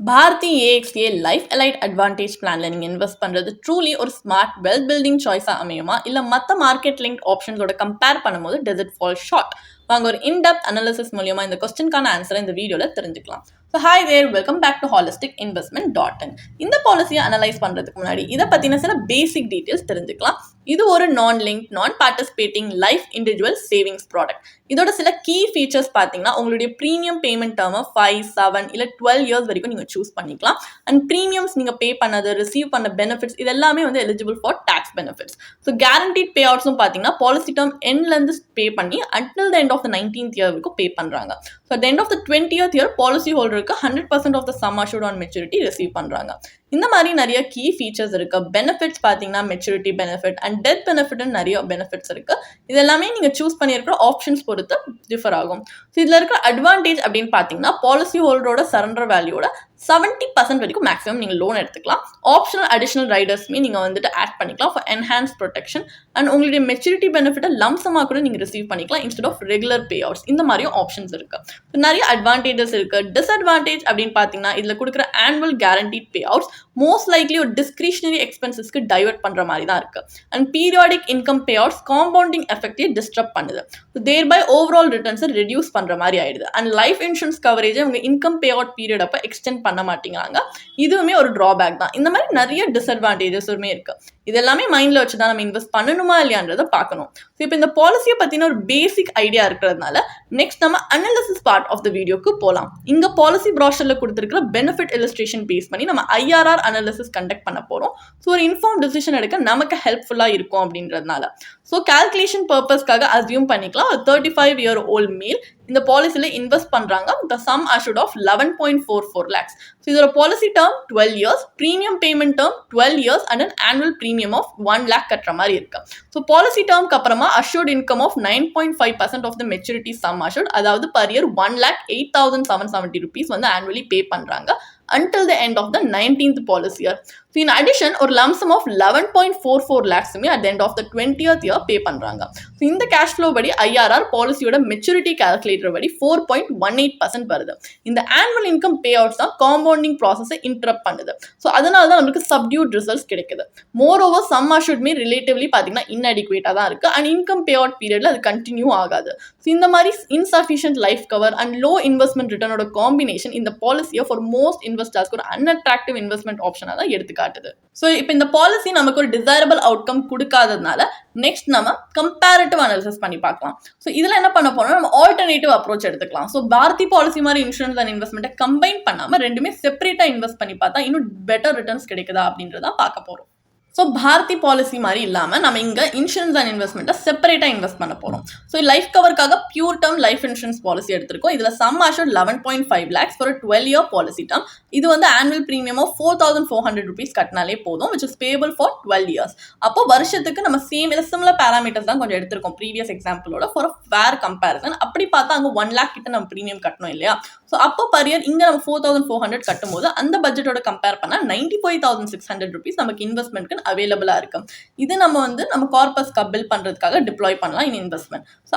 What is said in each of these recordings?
Bharathi AXA life elite advantage பிளான்ல நீங்க invest பண்றது ட்ரூலி ஒரு ஸ்மார்ட் வெல் பில்டிங் சாய்ஸா அமையுமா இல்ல மத்த மார்க்கெட் லிங்க் ஆப்ஷன்ஸோட கம்பேர் பண்ணும்போது டஸ் இட் ஃபால் ஷார்ட்? வாங்க ஒரு இன்டெப்த் அனாலிசிஸ் மூலியமா இந்த கொஸ்டின்கான ஆன்சரை இந்த வீடியோல தெரிஞ்சுக்கலாம். So hi there, welcome back to holisticinvestment.in. இந்த பாலிசியை அனலைஸ் பண்றதுக்கு முன்னாடி இதை பத்தின சில பேசிக் டீடைல்ஸ் தெரிஞ்சுக்கலாம். இது ஒரு நான் லிங்க் நான் participating life individual savings product. இதோட சில கீ ஃபீச்சர்ஸ் பார்த்தீங்கன்னா உங்களுடைய ப்ரீமியம் பேமெண்ட் டேர்மை 5, 7 இல்லை 12 இயர்ஸ் வரைக்கும் நீங்கள் சூஸ் பண்ணிக்கலாம். அண்ட் ப்ரீமியம்ஸ் நீங்கள் பே பண்ணது, ரிசீவ் பண்ண பெனிஃபிட்ஸ் இது எல்லாமே வந்து eligible for tax benefits. So guaranteed பே அவுட்ஸும் பார்த்தீங்கன்னா பாலிசி டேர்ம் எண்ட்லேருந்து பே பண்ணி until the end of the 19th year வரைக்கும் பே பண்ணுறாங்க. So at end of the 20th year policy ஹோல்டருக்கு 100% of the sum assured on maturity receive பண்ணுறாங்க. இந்த மாதிரி நிறைய கீ ஃபீச்சர்ஸ் இருக்கு. பெனிஃபிட்ஸ் பார்த்தீங்கன்னா மெச்சூரிட்டி பெனிஃபிட் அண்ட் டெத் பெனிஃபிட்னு நிறைய பெனிஃபிட்ஸ் இருக்கு. இது எல்லாமே நீங்கள் சூஸ் பண்ணியிருக்கிற ஆப்ஷன்ஸ் பொறுத்து டிஃபர் ஆகும். ஸோ இதில் இருக்கிற அட்வான்டேஜ் அப்படின்னு பார்த்தீங்கன்னா பாலிசி ஹோல்டரோட சரண்டர் வேல்யூட 70% வரைக்கும் மேக்ஸிமம் நீங்கள் லோன் எடுத்துக்கலாம். ஆப்ஷனல் அடிஷனல் ரைடர்ஸ்மே நீங்கள் வந்துட்டு ஆட் பண்ணிக்கலாம் ஃபார் என்ஹான்ஸ் ப்ரொடெக்ஷன். அண்ட் உங்களுடைய மெச்சூரிட்டி பெனிஃபிட்டை லம்சமாக கூட நீங்கள் ரிசீவ் பண்ணிக்கலாம் instead of regular payouts. இந்த மாதிரியும் ஆப்ஷன்ஸ் இருக்கு. நிறைய அட்வான்டேஜஸ் இருக்கு. டிஸ்அட்வான்டேஜ் அப்படின்னு பார்த்தீங்கன்னா இதில் கொடுக்குற annual guaranteed payouts most likely ஒரு டிஸ்கிரிஷனரி எக்ஸ்பென்சஸ்க்கு டைவர்ட் பண்ணுற மாதிரி தான் இருக்கு. And periodic income payouts compounding எஃபெக்டே டிஸ்டர்ப் பண்ணுது. தேர்பை ஓவரால் ரிட்டர்ன்ஸை ரெடியூஸ் பண்ணுற மாதிரி ஆயிடுது. அண்ட் லைஃப் இன்சூரன்ஸ் கவரேஜை உங்கள் இன்கம் பே அவுட் பீரியட் அப்போ எக்ஸ்டெண்ட் பண்ண மாட்டேங்கிறாங்க. இதுவுமே ஒரு ட்ராபேக் தான். இந்த மாதிரி நிறைய டிஸ்அட்வான்டேஜஸுமே இருக்கு. இது எல்லாமே மைண்டில் வச்சு தான் நம்ம இன்வெஸ்ட் பண்ணணுமா இல்லையான்றதை பார்க்கணும். ஸோ இப்போ இந்த பாலிசியை பற்றின ஒரு பேசிக் ஐடியா இருக்கிறதுனால நெக்ஸ்ட் நம்ம அனாலிசிஸ் பார்ட் ஆஃப் த வீடியோக்கு போகலாம். இங்கே பாலிசி ப்ராஷரில் கொடுத்துருக்கிற பெனிஃபிட் இல்லஸ்ட்ரேஷன் பேஸ் பண்ணி நம்ம ஐஆர்ஆர் அனாலிசிஸ் கண்டக்ட் பண்ண போகிறோம். ஸோ ஒரு இன்ஃபார்ம் டிசிஷன் எடுக்க நமக்கு ஹெல்ப்ஃபுல்லாக இருக்கும் அப்படின்றதுனால. ஸோ கால்குலேஷன் பர்பஸ்க்காக அசியூம் பண்ணிக்கலாம் ஒரு 35-year-old மேல் இந்த பாலிசியில் இன்வெஸ்ட் பண்ணுறாங்க with sum assured of 11.44 lakhs. So இதோட policy term 12 years, premium payment term 12 years and an annual premium of 1 lakh கட்டுற மாதிரி இருக்கு. ஸோ பாலிசி டேர்ம்க்கு அப்புறமா assured income of 9.5% of the maturity sum assured, அதாவது பர் இயர் 1,08,770 rupees வந்து annually pay பண்ணுறாங்க until the end of the 19th policy year. So in addition ஒரு lump sum of 11.44 lakhs at the end of the 20th year pay பண்றாங்க. So இந்த cash flow படி IRR பாலிசியோட maturity calculator படி 4.18% வருது. இந்த annual income payouts தான் compounding ப்ராசஸை interrupt பண்ணுது. ஸோ அதனால தான் நம்மளுக்கு சப்டியூட் ரிசல்ட்ஸ் கிடைக்குது. மோர் ஓவர் சம் அஷ்யூர்ட்மே ரிலேட்டிவ்லி பார்த்தீங்கன்னா இன்அடிக்குவேட்டாக தான் இருக்கு. அண்ட் இன்கம் பே அவுட் பீரியட்ல அது கண்டினியூ ஆகாது. ஸோ இந்த மாதிரி insufficient life cover and low investment ரிட்டர்னோட காம்பினேஷன் இந்த பாலிசியை ஃபார் மோஸ்ட் இன்வெஸ்டர்ஸ்க்கு ஒரு அன்அட்ராக்டிவ் இன்வெஸ்ட்மெண்ட் ஆப்ஷனாக தான் எடுத்துக்காட்டுது. ஸோ இப்போ இந்த பாலிசி நமக்கு ஒரு டிசைரபிள் அவுட்கம் கொடுக்காததுனால நெக்ஸ்ட் நம்ம கம்பேரிட்டிவ் அனாலிசிஸ் பண்ணி பார்க்கலாம். ஸோ இதில் என்ன பண்ண போறோம், நம்ம ஆல்டர்னேட்டிவ் அப்ரோச் எடுத்துக்கலாம். ஸோ பாரதி பாலிசி மாதிரி இன்சூரன்ஸ் அண்ட் இன்வெஸ்ட்மெண்ட்டை கம்பைன் பண்ணாமல் ரெண்டுமே செப்பரேட்டாக இன்வெஸ்ட் பண்ணி பார்த்தா இன்னும் பெட்டர் ரிட்டர்ன்ஸ் கிடைக்குதா அப்படின்றத பார்க்க போகிறோம். ஸோ பாரதி பாலிசி மாதிரி இல்லாமல் நம்ம இங்கே இன்சூரன்ஸ் அண்ட் இன்வெஸ்ட்மெண்ட்டை செப்பரேட்டாக இன்வெஸ்ட் பண்ண போகிறோம். ஸோ லைஃப் கவருக்காக pure term life insurance policy எடுத்திருக்கோம். இதில் sum assured 11.5 lakhs for 12-year policy term. இது வந்து ஆனுவல் ப்ரீமியம் ஆஃப் 4,400 rupees கட்டினாலே போதும், which is payable for 12 years. அப்போ வருஷத்துக்கு நம்ம சிமிலர் பேராமீட்டர்ஸ் தான் கொஞ்சம் எடுத்திருக்கோம் ப்ரீவியஸ் எக்ஸாம்பிளோட ஃபார் ஃபேர் கம்பேரிசன். அப்படி பார்த்தா அங்கே 1 lakh கிட்ட நம்ம ப்ரீமியம் கட்டணும் இல்லையா? ஸோ அப்போ பர் இயர் இங்கே நம்ம 4,400 கட்டும் போது அந்த பட்ஜெட்டோட கம்பேர் பண்ணால் 95,600 rupees நமக்கு இன்வெஸ்ட்மெண்ட்க்கு அவைலபிளாக இருக்கும். இது நம்ம கார்பஸ்க்கு பில் பண்ணுறதுக்காக டிப்ளாய் பண்ணலாம் இன் இன்வெஸ்ட்மெண்ட். ஸோ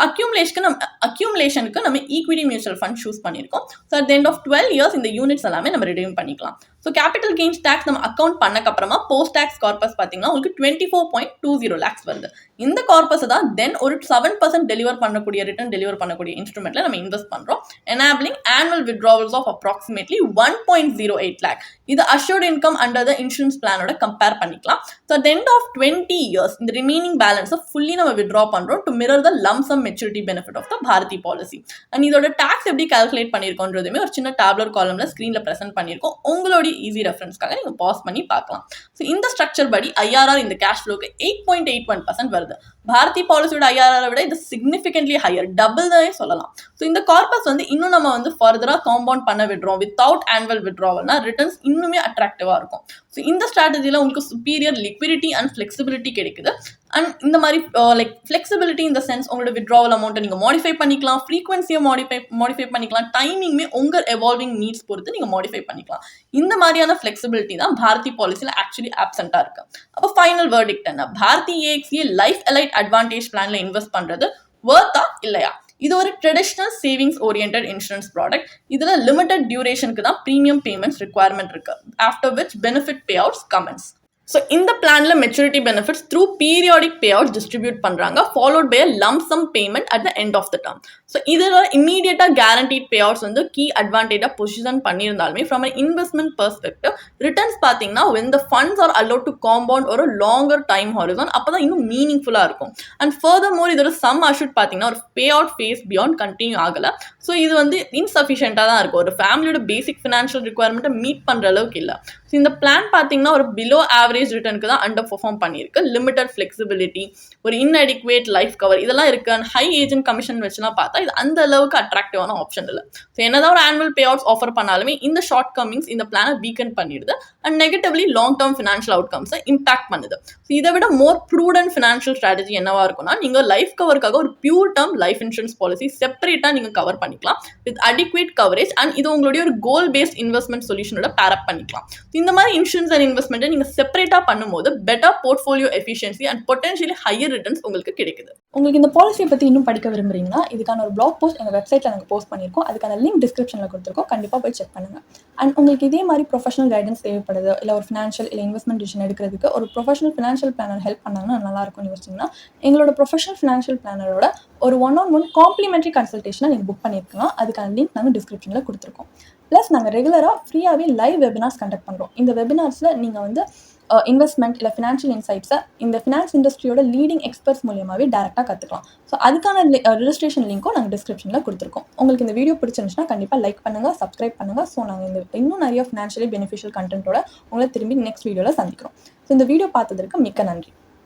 அக்யூமுலேஷனுக்கு நம்ம ஈக்விட்டி மியூச்சுவல் ஃபண்ட் சூஸ் பண்ணியிருக்கோம். So at the end of 12 years இந்த யூனிட்ஸ் எல்லாமே நம்ம ரிடீம் பண்ணிக்கலாம். ஸோ கேபிட்டல் கெயின்ஸ் டேக்ஸ் நம்ம அக்கௌண்ட் பண்ணக்கப்புறமா போஸ்ட் டேக்ஸ் கார்பஸ் பார்த்தீங்கன்னா உங்களுக்கு 24.20 lakhs வருது. இந்த கார்பஸ் தான் தென் ஒரு 7% டெலிவர் பண்ணக்கூடிய இன்ஸ்ட்ருமெண்ட்ல நம்ம இன்வெஸ்ட் பண்ணுறோம், enabling annual withdrawals of approximately 1.08 lakh. இது assured income under the insurance planோட கம்பேர் பண்ணிக்கலாம். So at the end of 20 years இந்த remaining balance fully நம்ம withdraw பண்றோம் to mirror the lump sum maturity benefit of the Bharti policy. and இதோட tax எப்படி calculate பண்ணிருக்கோன்றதுமே ஒரு சின்ன டேப்லர் காலம்ல ஸ்கிரீன்ல பிரசன்ட் பண்ணிருக்கோம். உங்களோட ஈஸி ரெஃபரன்ஸ்க்காக நீங்க பாஸ் பண்ணி பார்க்கலாம். ஸோ இந்த ஸ்ட்ரக்சர் படி ஐஆர்ஆர் இந்த கேஷ் ஃப்ளோக்கு 8.81% வருது. பாரதி பாலிசியோட ஐஆர்ஆரை விட இது சிக்னிஃபிகன்ட்லி ஹையர், டபுள் தான் சொல்லலாம். ஸோ இந்த கார்பஸ் இன்னும் நம்ம ஃபர்தரா காம்பவுண்ட் பண்ண விடுறோம் வித்தவுட் ஆனுவல் விட்ராவல்னா ரிட்டர்ன்ஸ் இன்னுமே அட்ராக்டிவா இருக்கும். ஸோ இந்த ஸ்ட்ராட்டஜியில் உங்களுக்கு சுப்பீரியர் லிக்விடிட்டி அண்ட் ஃப்ளெக்சிபிலிட்டி கிடைக்குது. அண்ட் இந்த மாதிரி லைக் ஃப்ளெக்சிபிலிட்டி இந்த சென்ஸ் உங்களோட விட்ராவல் அமௌண்ட்டை நீங்கள் மாடிஃபை பண்ணிக்கலாம், ஃப்ரீக்வன்சியை மாடிஃபை பண்ணிக்கலாம், டைமிங்குமே உங்கள் எவால்விங் நீட்ஸ் பொறுத்து நீங்கள் மாடிஃபை பண்ணிக்கலாம். இந்த மாதிரியான ஃப்ளெக்சிபிலிட்டி தான் பாரதி பாலிசியில் ஆக்சுவலி ஆப்சென்ட்டாக இருக்கு. அப்போ ஃபைனல் வேர்டிக்ட் என்ன, Bharti AXA life elite advantage பிளான்ல இன்வெஸ்ட் பண்ணுறது வர்த்தா இல்லையா? இது ஒரு traditional savings oriented insurance product. இதில் லிமிடெட் டியூரேஷனுக்கு தான் ப்ரீமியம் பேமெண்ட்ஸ் ரிக்வயர்மெண்ட் இருக்கு. After which benefit payouts commence. So இந்த பிளான்ல maturity benefits through periodic payout distribute பண்ணுறாங்க, followed by a lump sum payment at the end of the term. So இதில் இமீடியட்டாக guaranteed payouts வந்து key அட்வான்டேஜாக position பண்ணியிருந்தாலுமே from an investment perspective returns பார்த்தீங்கன்னா when the funds are allowed to compound ஒரு longer time horizon, அப்போ தான் இன்னும் மீனிங்ஃபுல்லாக இருக்கும். அண்ட் ஃபர்தர் மோர் இதோட சம் அஷூட் பார்த்தீங்கன்னா ஒரு payout phase beyond continue ஆகலை. ஸோ இது வந்து இன்சஃபிஷியண்டாக தான் இருக்கும், ஒரு ஃபேமிலியோட பேசிக் ஃபினான்ஷியல் ரிக்வயர்மெண்ட்டை மீட் பண்ணுற அளவுக்கு இல்லை. ஸோ இந்த பிளான் பார்த்தீங்கன்னா ஒரு பிலோ ஆவரேஜ் ரிட்டர்னுக்கு தான் அண்டர் பெர்ஃபார்ம் பண்ணியிருக்கு. லிமிடெட் ஃப்ளெக்சிபிலிட்டி, ஒரு இன்அடிக்வேட் லைஃப் கவர் இதெல்லாம் இருக்கு. அண்ட் ஹை ஏஜென்ட் கமிஷன் வச்சுலாம் பார்த்தா இது அந்த அளவுக்கு அட்ராக்டிவான ஆப்ஷன் இல்லை. ஸோ என்னதான் ஒரு ஆனுவல் பே அவுட்ஸ் ஆஃபர் பண்ணாலுமே இந்த ஷார்ட் கமிங்ஸ் இந்த பிளானை வீக்கன் பண்ணிடுது and negatively long term financial அவுட்கம்ஸை இம்பாக்ட் பண்ணுது. ஸோ இதை விட மோர் ப்ரூடன்ட் ஃபினான்ஷியல் ஸ்ட்ராட்டஜி என்னவா இருக்கும்னா, நீங்கள் லைஃப் கவருக்காக ஒரு pure term life insurance policy செப்பரேட்டாக நீங்கள் கவர் பண்ணிக்கலாம் வித் அடிக்வேட் கவரேஜ். அண்ட் இது உங்களுடைய ஒரு கோல் பேஸ்ட் இன்வெஸ்ட்மெண்ட் சொல்யூஷனோட பேரப் பண்ணிக்கலாம். இந்த மாதிரி இன்சூரன்ஸ் அண்ட் இன்வெஸ்ட்மெண்ட்டை நீங்கள் செப்பரேட்டாக பண்ணும்போது better portfolio efficiency and potentially higher returns உங்களுக்கு கிடைக்குது. உங்களுக்கு இந்த பாலிசியை பற்றி இன்னும் படிக்க விரும்புறீங்கன்னா இதுக்கான ஒரு பிளாக் போஸ்ட் எங்கள் வெப்சைட்டில் நாங்கள் போஸ்ட் பண்ணியிருக்கோம். அதுக்கான லிங்க் டிஸ்கிரிப்ஷனில் கொடுத்துருக்கோம், கண்டிப்பாக போய் செக் பண்ணுங்கள். அண்ட் உங்களுக்கு இதே மாதிரி ப்ரொஃபஷனல் கைடன்ஸ் தேவைப்படுது, இல்லை ஒரு ஃபினான்ஷியல் இல்லை இன்வெஸ்ட்மெண்ட் டிசிஷன் எடுக்கிறதுக்கு ஒரு ப்ரொஃபஷனல் ஃபினான்ஷியல் பிளானர் ஹெல்ப் பண்ணாங்கன்னா நல்லாயிருக்கும்னு யோசிச்சிங்கன்னா எங்களோட ப்ரொஃபஷனல் ஃபினான்ஷியல் பிளானரோட ஒரு 1-on-1 காம்ப்ளிமெண்ட்ரி கன்சல்டேஷனை நீங்கள் புக் பண்ணியிருக்கலாம். அதுக்கான லிங்க் நாங்கள் டிஸ்கிரிப்ஷனில் கொடுத்துருக்கோம். ப்ளஸ் நாங்கள் ரெகுலராக ஃப்ரீயாகவே லைவ் வெபினார்ஸ் கண்டக்ட் பண்ணுறோம். இந்த வெபினார்ஸில் நீங்கள் வந்து இன்வெஸ்ட்மெண்ட் இல்லை ஃபினான்ஷியல் இன்சைட்ஸை இந்த ஃபினான்ஸ் இண்டஸ்ட்ரியோட லீடிங் எக்ஸ்பர்ட்ஸ் மூலியமாகவே டேரெக்டாக கற்றுக்கலாம். ஸோ அதுக்கான ரெஜிஸ்ட்ரேஷன் லிங்க்கும் நாங்கள் டிஸ்கிரிப்ஷனில் கொடுத்துருக்கோம். உங்களுக்கு இந்த வீடியோ பிடிச்சிருந்துச்சுன்னா கண்டிப்பாக லைக் பண்ணுங்கள், சப்ஸ்கிரைப் பண்ணுங்கள். ஸோ நாங்கள் இன்னும் நிறைய ஃபினான்ஷியலி பெனிஃபிஷியல் கண்டென்ட்டோட உங்களை திரும்பி நெக்ஸ்ட் வீடியோவில் சந்திக்கிறோம். ஸோ இந்த வீடியோ பார்த்ததற்கு மிக்க நன்றி.